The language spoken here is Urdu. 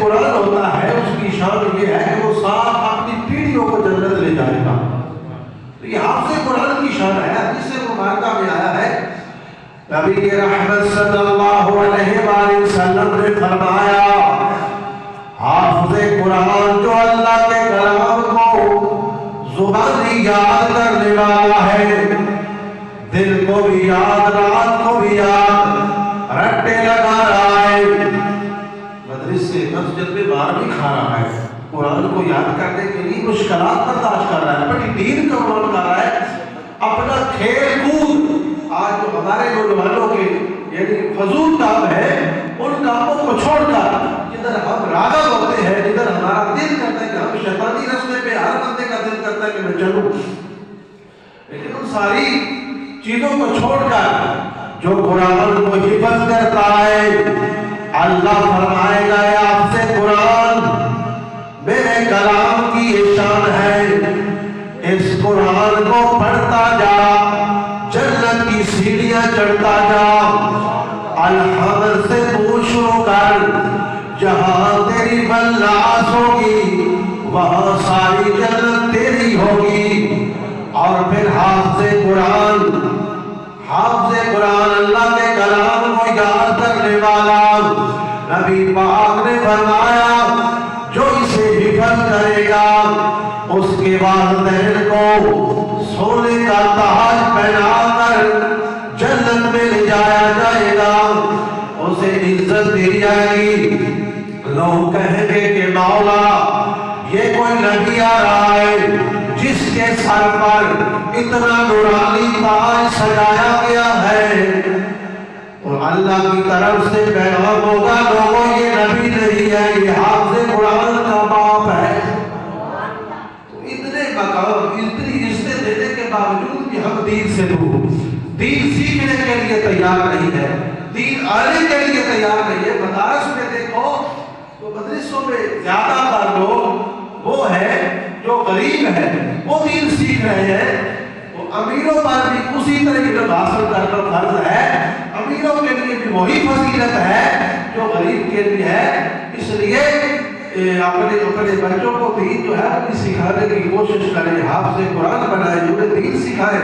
قرآن ہوتا ہے اس کی شان یہ ہے کہ وہ ساتھ اپنی پیڑھیوں کو جنت لے جائے گا. تو یہ حافظ قرآن کی شان ہے. حدیث مبارکہ میں آیا ہے نبی رحمت صلی اللہ علیہ وآلہ وسلم نے فرمایا حافظ قرآن جو اللہ کے کلام کو زبانی یاد کرنے والا ہے، دل کو بھی یاد رات کو بھی یاد رٹے لگا رہا ہے، مدرسے سے مسجد میں باہر بھی کھا رہا ہے، قرآن کو یاد کرنے کے لیے مشکلات برداشت کر رہا ہے، بڑی دین کا عمل کر رہا ہے، اپنا کھیل کود. آج جو ہمارے نوجوانوں کے یعنی فضول کام ہے ان کاموں کو چھوڑ کر جدھر ہم راغب ہوتے ہیں، جدھر ہمارا دل کرتا ہے کہ ہم شیطانی رستے پہ، ہر بندے کا دل کرتا ہے کہ میں چلوں، لیکن ان ساری چیزوں کو چھوڑ کر جو قرآن کو حفظ کرتا ہے اللہ فرمائے گا یا آپ سے قرآن میرے کلام کی یہ شان ہے، اس قرآن کو پڑھتا جا، جنت کی سیڑھیاں چڑھتا جا، الحمد سے تو شروع کر، جہاں تیری بلاس ہوگی وہاں ساری جنت تیری ہوگی. اور پھر حافظ قرآن اللہ کے کلام کو یاد کرنے والا نبی پاک نے فرمایا جو اسے حفظ کرے گا اس کے والدین کو سونے کا تاج پہنا کر جنت میں لے جایا جائے گا، اسے عزت دی جائے گی. لوگ کہیں گے کہ مولا یہ کوئی نبی آ رہا ہے جس کے سر پر اتنا نورانی تاج سجایا گیا ہے، اور اللہ کی طرف سے پیغام ہوگا لوگوں یہ نبی نہیں ہے، یہ حافظ قرآن کا باپ ہے. تو اتنے مقام، اتنی عزت دینے کے باوجود بھی ہم دین سے دور، دین سیکھنے کے لیے تیار نہیں ہے، دین آنے کے لیے تیار نہیں ہے. مدارس میں دیکھو تو مدرسوں میں زیادہ تر لوگ وہ ہے جو غریب ہے وہ دین سیکھ رہے ہیں. وہ امیروں پر بھی اسی طرح کی جو حاصل کرنا فرض ہے، امیروں کے لیے بھی وہی فضیلت ہے جو غریب کے لیے ہے. اس لیے اپنے بچوں کو دین جو ہے وہ سکھانے کی کوشش کریں، حافظ قرآن بنائیں، انہیں دین سکھائیں.